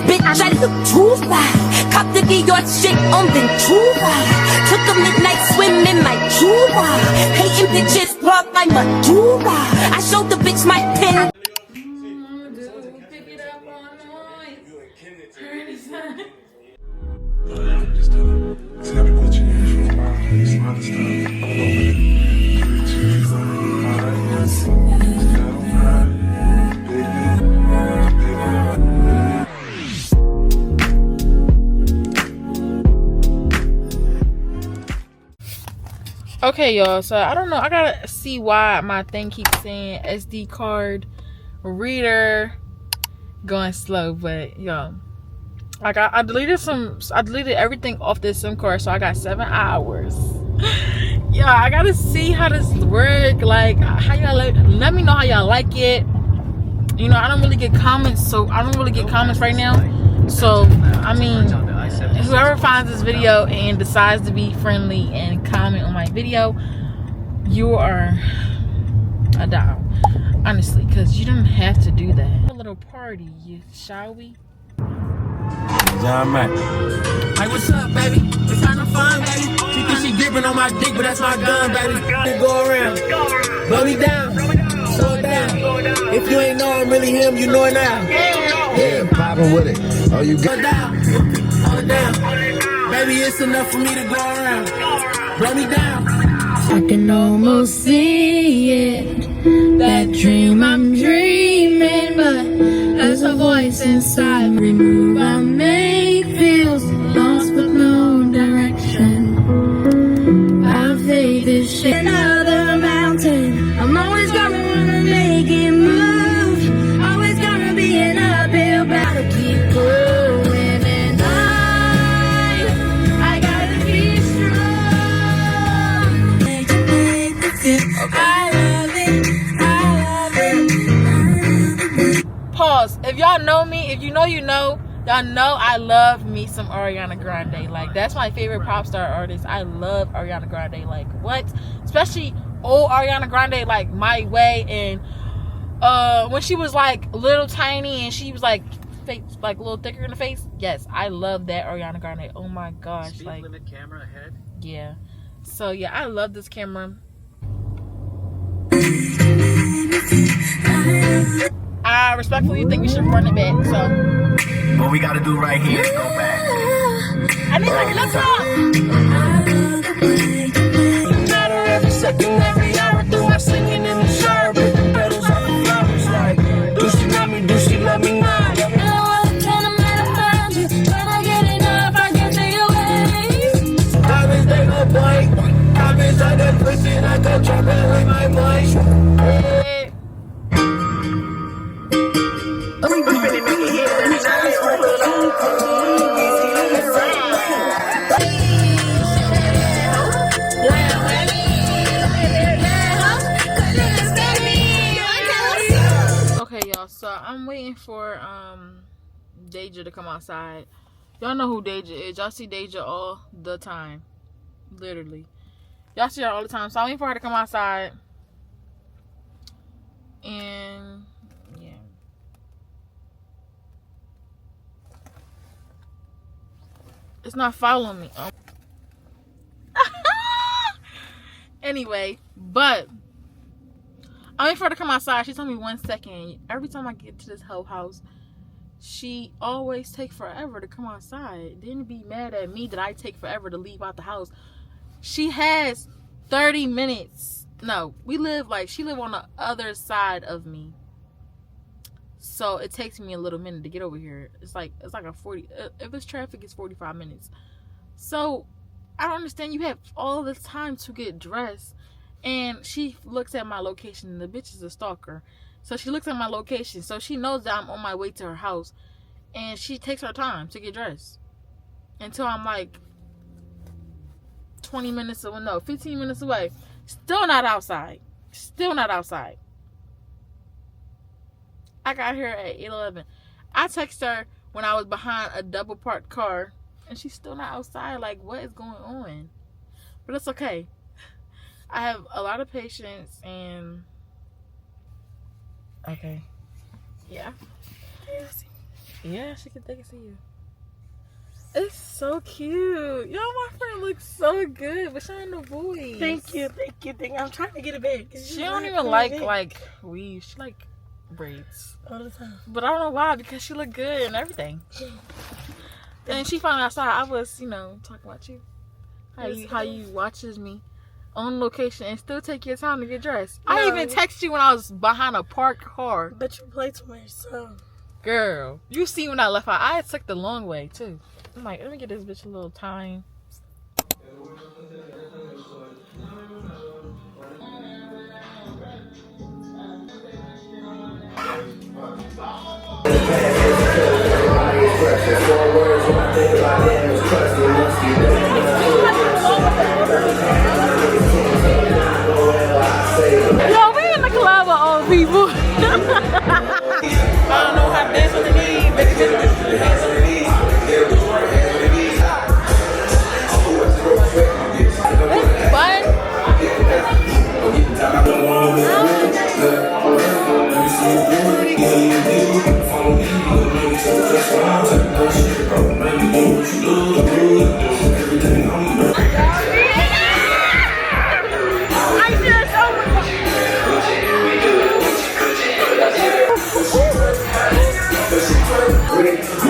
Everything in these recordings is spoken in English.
bitch, I look too fly. Cop the Dior shit on Ventura. Took a midnight swim in my Cuba. Hating bitches block my Madura. I showed the bitch my pen. Okay, y'all, so I don't know, I gotta see why my thing keeps saying SD card reader going slow. But yo, like I deleted everything off this SIM card, so I got 7 hours. Yeah, I gotta see how this work. Like, how y'all let me know how y'all like it. You know, I don't really get comments right now. So I mean, whoever finds this video and decides to be friendly and comment on my video, you are a doll, honestly, because you don't have to do that. A little party, shall we? John Mack. Hey, what's up, baby? It's kind of fun, baby. She thinks she gripping on my dick, but that's my gun, baby. Go around, blow me down, slow it down. If you ain't know I'm really him, you know it now. Yeah, popping with it. Oh, you got down, hold it down. Baby, it's enough for me to go around. Blow me down. I can almost see it, that dream I'm dreaming, but there's a voice inside me. Move I make feels lost with no direction. I fade this shit another mountain. I'm always gonna wanna make it move. Always gonna be an uphill battle. Keep going and I gotta be strong. I love it. Pause. If y'all know me, if you know, you know. Y'all know I love me some Ariana Grande. Like, that's my favorite pop star artist. I love Ariana Grande. Like, what? Especially old Ariana Grande, like My Way, and when she was like little tiny and she was like face, like a little thicker in the face. Yes, I love that Ariana Grande. Oh my gosh. Speed like, limit camera ahead. yeah. So yeah, I love this camera. I respectfully think we should run it back. So What we gotta do right here is go back. I need like, let's go. Matter every second, every hour, through my singing in the shower, with the petals on the flowers. Like, do she love me? Do she love me not? Diamonds, they go blank. Diamonds on that pussy, and I go trapping with my mind. Hey. Okay, y'all, so I'm waiting for Deja to come outside. Y'all know who Deja is. Y'all see Deja all the time. Literally. Y'all see her all the time. So I'm waiting for her to come outside. And yeah. It's not following me. Anyway, but I'm waiting for her to come outside. She told me 1 second. Every time I get to this whole house, she always take forever to come outside. Then be mad at me that I take forever to leave out the house. She has 30 minutes. No, she live on the other side of me. So it takes me a little minute to get over here. It's like a 40, if it's traffic, it's 45 minutes. So I don't understand. You have all this time to get dressed. And she looks at my location, and the bitch is a stalker. So she looks at my location, so she knows that I'm on my way to her house. And she takes her time to get dressed. Until I'm like 20 minutes away, no, 15 minutes away. Still not outside. Still not outside. I got here at 8:11. I texted her when I was behind a double parked car, and she's still not outside. Like, what is going on? But it's okay. I have a lot of patience, and okay, yeah. Yeah, they can see you. It's so cute. Y'all, my friend looks so good, but she ain't no voice. Thank you. I'm trying to get it back. She don't even like weave. She like braids all the time. But I don't know why, because she look good and everything. And she found outside. I was, you know, talking about you. How you watches me on location and still take your time to get dressed. No. I even text you when I was behind a parked car. But you play too much, so. Girl, you see when I left out, I took the long way too. I'm like, let me get this bitch a little time. Yo, we in the club with old people. I don't know how to dance on the knee, baby. Dance on the knee. It's fun.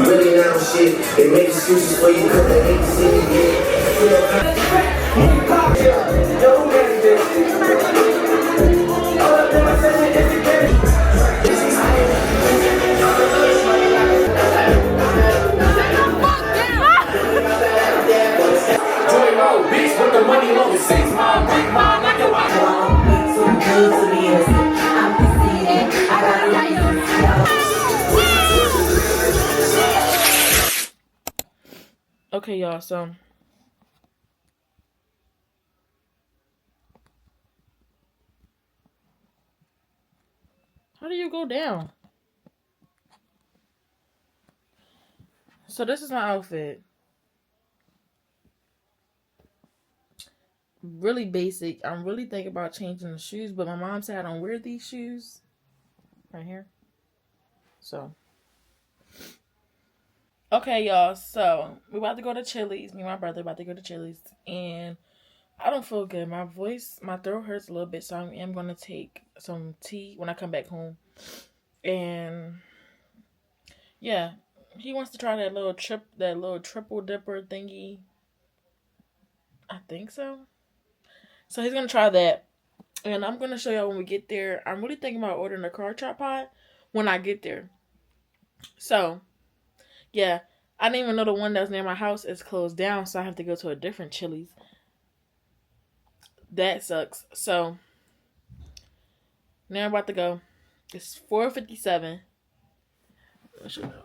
Really now shit. They make excuses for you because they hate to see you get. Bitch, with the money long as 6 miles, big mom, like your wife. So good to be innocent. I'm conceited. I got Okay, y'all, so how do you go down? So this is my outfit. Really basic. I'm really thinking about changing the shoes, but my mom said I don't wear these shoes right here. So okay, y'all, so we're about to go to Chili's. Me and my brother about to go to Chili's, and I don't feel good. My voice, my throat hurts a little bit, so I am going to take some tea when I come back home. And yeah, he wants to try that little triple dipper thingy. I think so. So he's going to try that, and I'm going to show y'all when we get there. I'm really thinking about ordering a car tripod when I get there. So yeah, I didn't even know the one that was near my house is closed down, so I have to go to a different Chili's. That sucks. So now I'm about to go. It's 4:57.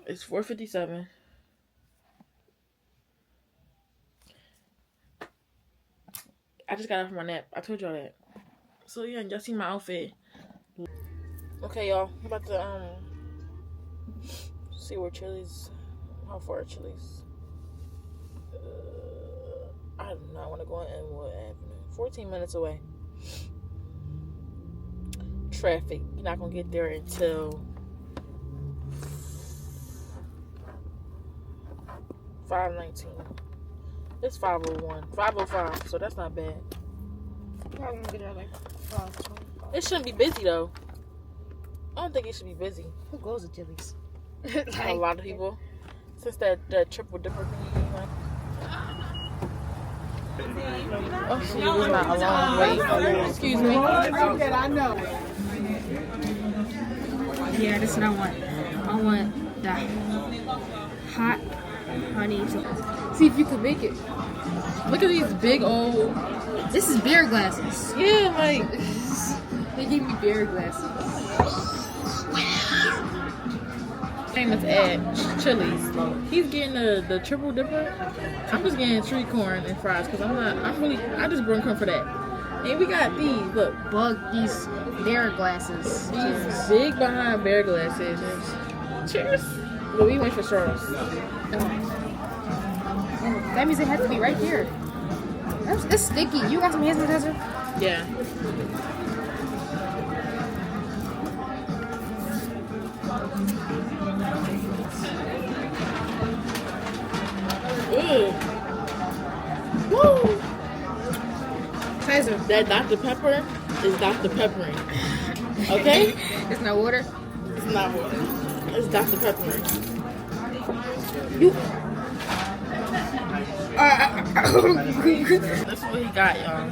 It's 4:57. I just got up from my nap. I told y'all that. So yeah, y'all see my outfit. Okay, y'all. I'm about to see where Chili's. How far Chili's? I do not want to go on Elmwood Avenue. 14 minutes away. Traffic. You're not gonna get there until 5:19. It's 5:01, 5:05, so that's not bad. Probably gonna be there like 5:25. It shouldn't be busy though. I don't think it should be busy. Who goes to Chili's? A lot of people. Since that triple dipper thing, like. Oh, she was not a long wait. Excuse me. I know. Yeah, that's what I want. I want the hot honey. See if you can make it. Look at these big old. This is beer glasses. Yeah, like. They gave me beer glasses. Famous at Chili's. He's getting the triple dipper. I'm just getting tree corn and fries because I just brought come for that. And we got these, look. These beer glasses. These big behind bear glasses. Cheers. But we went for straws. That means it has to be right here. It's sticky. You got some hand sanitizer? Yeah. That Dr. Pepper is Dr. Peppering. Okay? It's no water. It's not water. It's Dr. Peppering. You. That's what he got, y'all.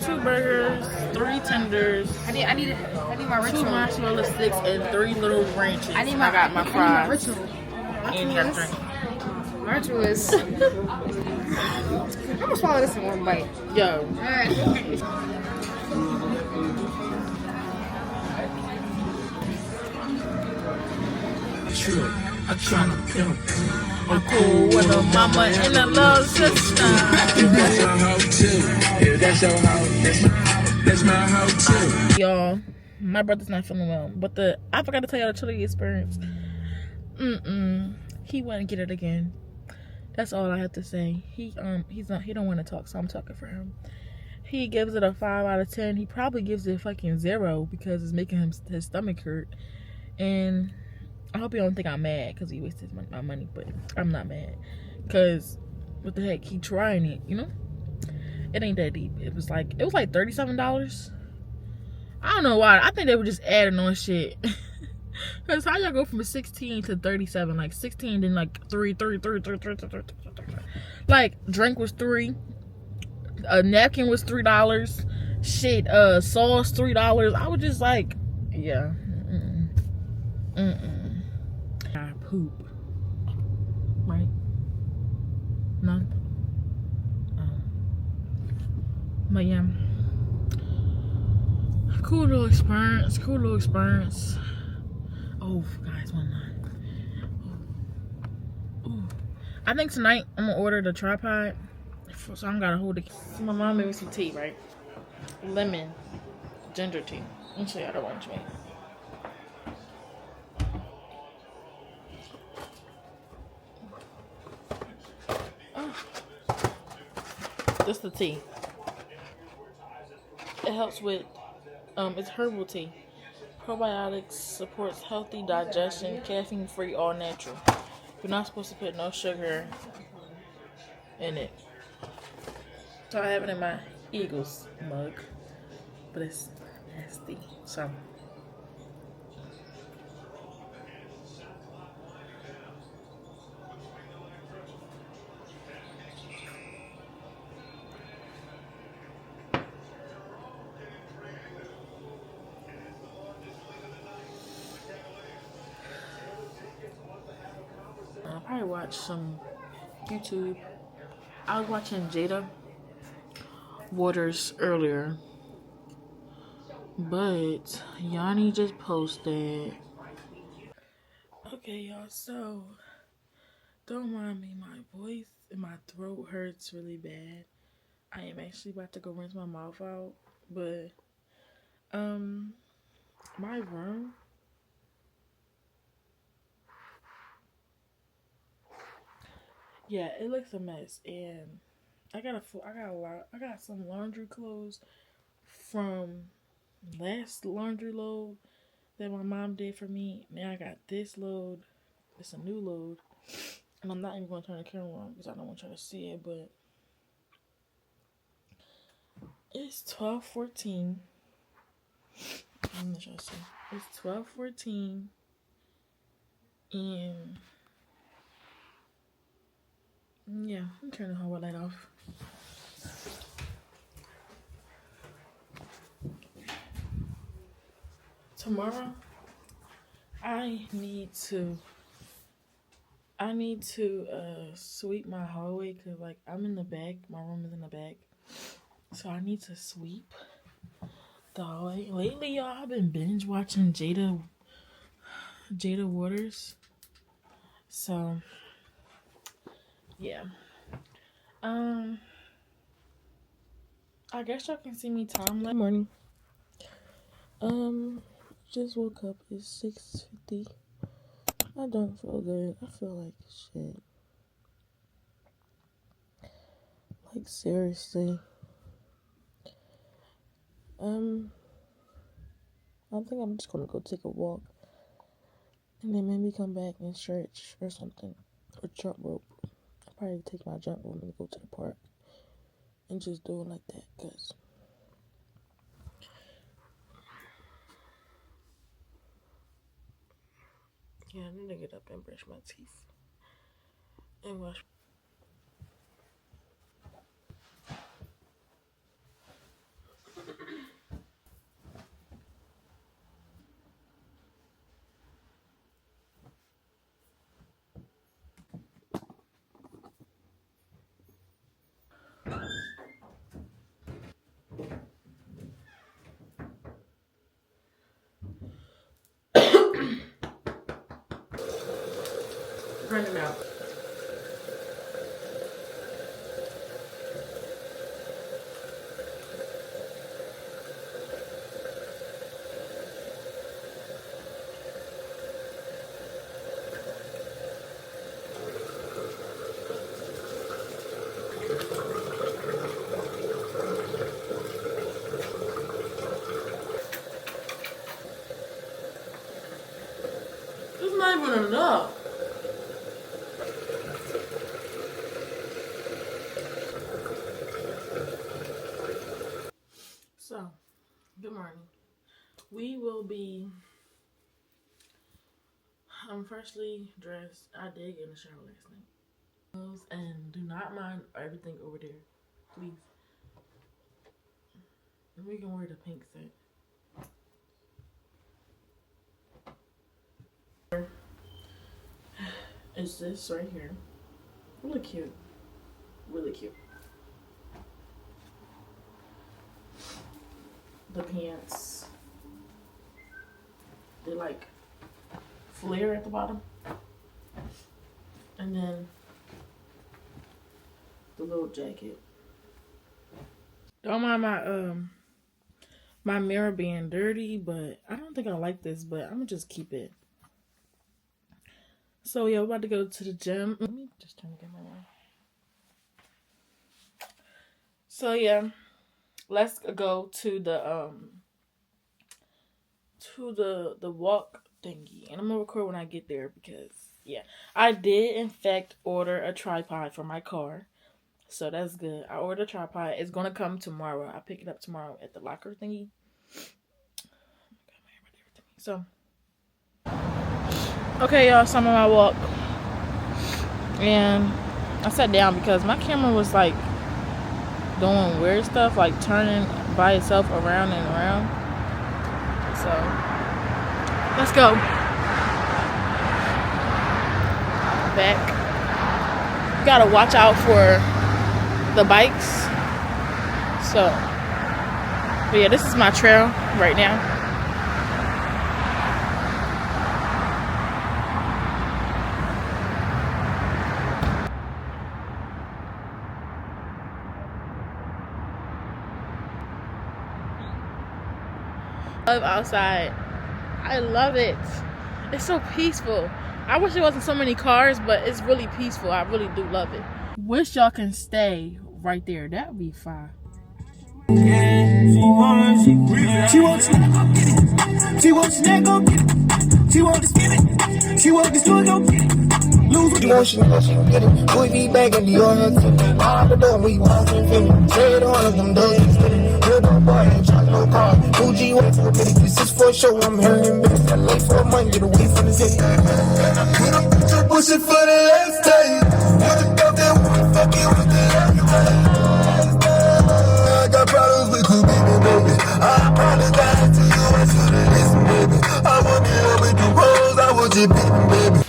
2 burgers, 3 tenders, I need my 2 ritual. mozzarella sticks, and 3 little ranches. I got my I got my fries. ritual. And you got a drink. My ritual is. I'm gonna swallow this in one bite. Yo. Alright. True. I tryna pimp. I'm cool with a mama and a little sister. If that's your hoe too. If that's your hoe, that's my hoe too. Y'all, my brother's not feeling well, but I forgot to tell y'all the chili experience. He wouldn't get it again. That's all I have to say. He don't want to talk, so I'm talking for him. He gives it a 5 out of 10. He probably gives it a fucking 0 because it's making his stomach hurt. And I hope you don't think I'm mad because he wasted my money, but I'm not mad. Because what the heck, he trying it, you know? It ain't that deep. It was like $37. I don't know why. I think they were just adding on shit. Because how y'all go from 16 to 37? Like 16, then like 3. Like drink was $3. A napkin was $3. Shit, sauce $3. I was just like, yeah. I poop. Right? No. But yeah. Cool little experience. Oh, guys, one night. Ooh. I think tonight I'm gonna order the tripod, so I don't gotta hold it. So my mom made me some tea, right? Lemon, ginger tea. Let me show y'all the one she made. Oh. This the tea. It helps with, it's herbal tea. Probiotics, supports healthy digestion, caffeine free, all natural. You're not supposed to put no sugar in it. So I have it in my Eagles mug, but it's nasty. So I'll probably watch some YouTube. I was watching Jada Waters earlier, but Yanni just posted. Okay, y'all, so don't mind me. My voice and my throat hurts really bad. I am actually about to go rinse my mouth out, but my room, yeah, it looks a mess, and I got some laundry clothes from last laundry load that my mom did for me. Now I got this load. It's a new load, and I'm not even going to turn the camera on because I don't want y'all to see it, but it's 12:14. Let me show you. It's 12:14, and yeah, I'm turning the whole light off. Tomorrow, I need to sweep my hallway because like I'm in the back. My room is in the back, so I need to sweep the hallway. Lately, y'all, I've been binge watching Jada Waters. So yeah, I guess y'all can see me time lapse. Morning. Just woke up. It's 6:50. I don't feel good. I feel like shit. Like seriously. I think I'm just gonna go take a walk, and then maybe come back and stretch or something, or jump rope. I'll probably take my jump rope and go to the park and just do it like that, cause yeah, I need to get up and brush my teeth and wash. Running out. It's not even enough. So, good morning. We will be, I'm freshly dressed. I did get in the shower last night. And do not mind everything over there, please. And we can wear the pink set. Is this right here. Really cute. Really cute. The pants, they like flare at the bottom, and then the little jacket. Don't mind my my mirror being dirty, but I don't think I like this, but I'm gonna just keep it. So yeah, we're about to go to the gym. Let me just turn the camera on. So yeah, let's go to the walk thingy, and I'm gonna record when I get there because yeah, I did in fact order a tripod for my car, so that's good. I ordered a tripod. It's gonna come tomorrow. I pick it up tomorrow at the locker thingy. So okay, y'all, so I'm on my walk, and I sat down because my camera was like doing weird stuff, like turning by itself around and around. So let's go back. You gotta watch out for the bikes. So but yeah, this is my trail right now. Outside, I love it. It's so peaceful. I wish there wasn't so many cars, but it's really peaceful. I really do love it. Wish y'all can stay right there. That would be fine. She wants snack, go get it. She wants snack, go get it. She wants to spin it. She wants to store, go get it. Lose what you want, she can get it. Louis V bag in the yard, out the door, we walking, feeling. Trade all of them dozen, spinning. Good old boy, ain't trying no car. Fuji went for a minute, this is for a show. I'm hearing this. That late for a month, get away from the city. Put up with your bullshit for the last time. You took out that one, fucking with the last time. I got problems with you, baby. I apologize to you, I should've listened, baby. I want to help with the rose, I want you, baby.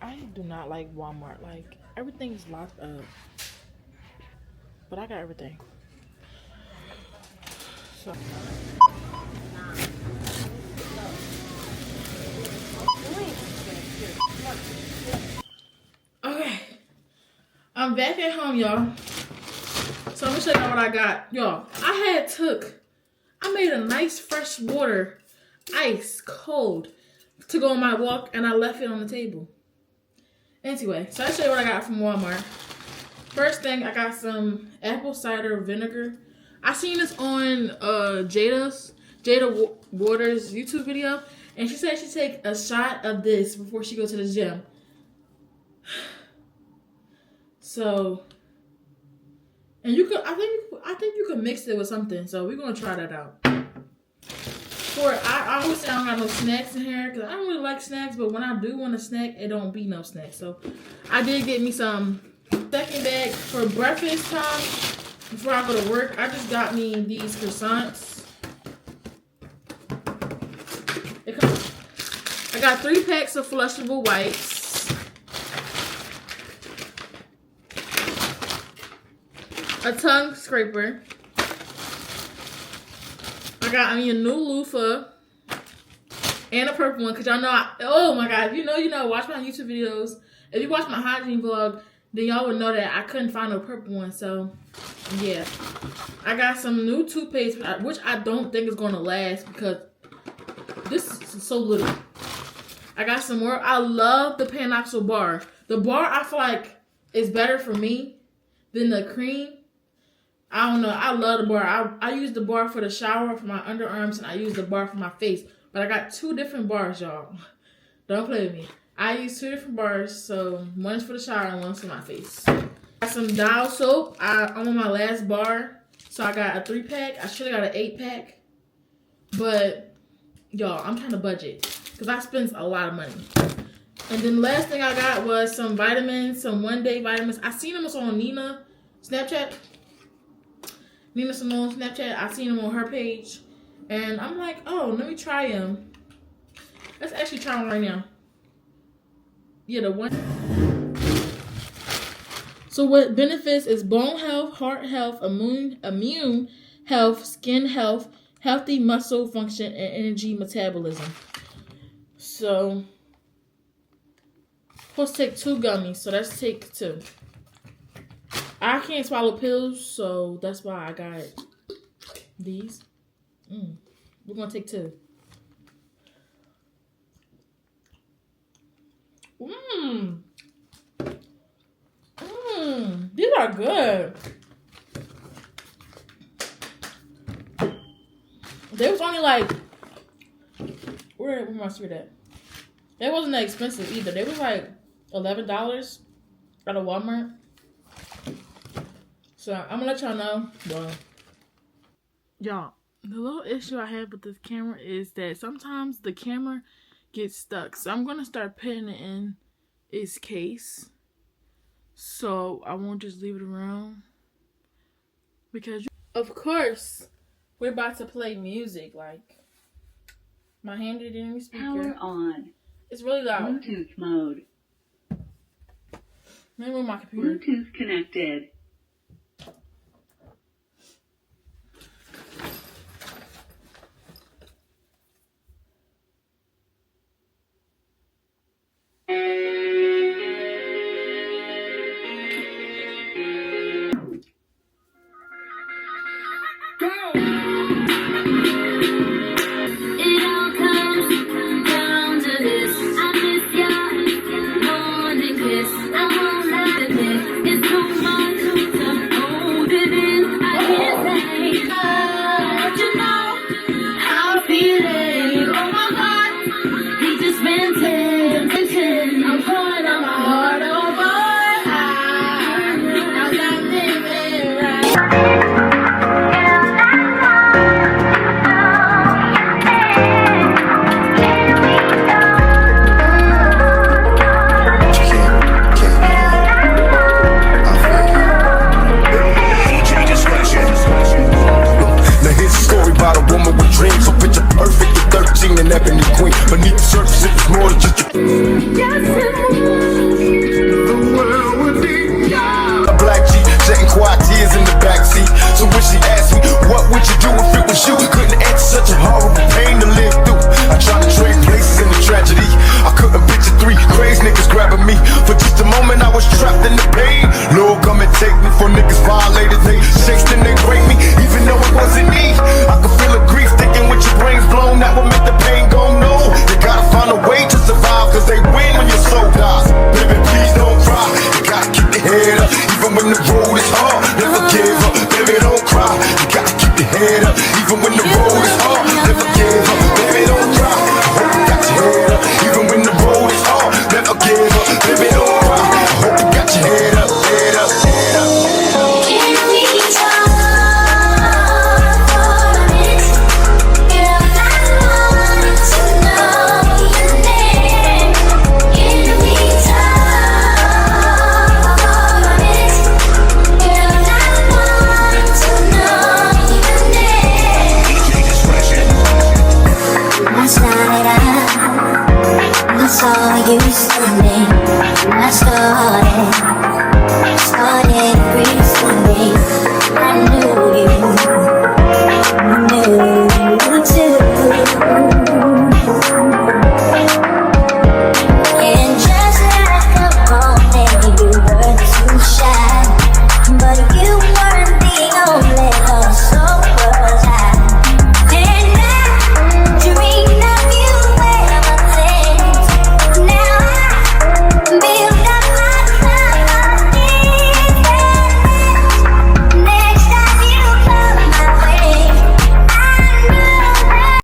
I do not like Walmart. Like, everything's locked up. But I got everything. So. Okay. I'm back at home, y'all. So I'm gonna show y'all what I got. Y'all, I made a nice fresh water, ice cold, to go on my walk, and I left it on the table. Anyway, so I'll show you what I got from Walmart. First thing, I got some apple cider vinegar. I seen this on Jada Waters' YouTube video, and she said she take a shot of this before she go to the gym. So, and you could, I think you could mix it with something. So we're gonna try that out. I always say I don't got no snacks in here because I don't really like snacks, but when I do want a snack, it don't be no snacks. So I did get me some second bag for breakfast time before I go to work. I just got me these croissants. I got 3 packs of flushable wipes, a tongue scraper. I got me a new loofah and a purple one because y'all know oh my god, if you know, watch my YouTube videos. If you watch my hygiene vlog, then y'all would know that I couldn't find a purple one. So yeah, I got some new toothpaste, which I don't think is gonna last because this is so little. I got some more. I love the Panoxyl bar. The bar I feel like is better for me than the cream. I don't know. I love the bar. I use the bar for the shower for my underarms, and I use the bar for my face. But I got 2 different bars, y'all. Don't play with me. I use 2 different bars. So one's for the shower and one's for my face. I got some Dial soap. I'm on my last bar. So I got a 3-pack. I should have got an 8-pack. But y'all, I'm trying to budget because I spend a lot of money. And then the last thing I got was some vitamins, some one-day vitamins. I seen them on Nina Snapchat. Nina Simone Snapchat. I seen them on her page. And I'm like, oh, let me try them. Let's actually try them right now. Yeah, the one. So what benefits is bone health, heart health, immune health, skin health, healthy muscle function, and energy metabolism. So, supposed to take 2 gummies, so let's take 2. I can't swallow pills, so that's why I got these. We're gonna take 2. These are good. They was only like, where my street at? They wasn't that expensive either. They was like $11 at a Walmart. So I'm gonna let y'all know. Well, y'all, the little issue I have with this camera is that sometimes the camera gets stuck. So I'm gonna start putting it in its case, so I won't just leave it around. Because of course we're about to play music. Like my hand didn't even speaker. Power on. It's really loud. Bluetooth mode. Let me move my computer. Bluetooth connected.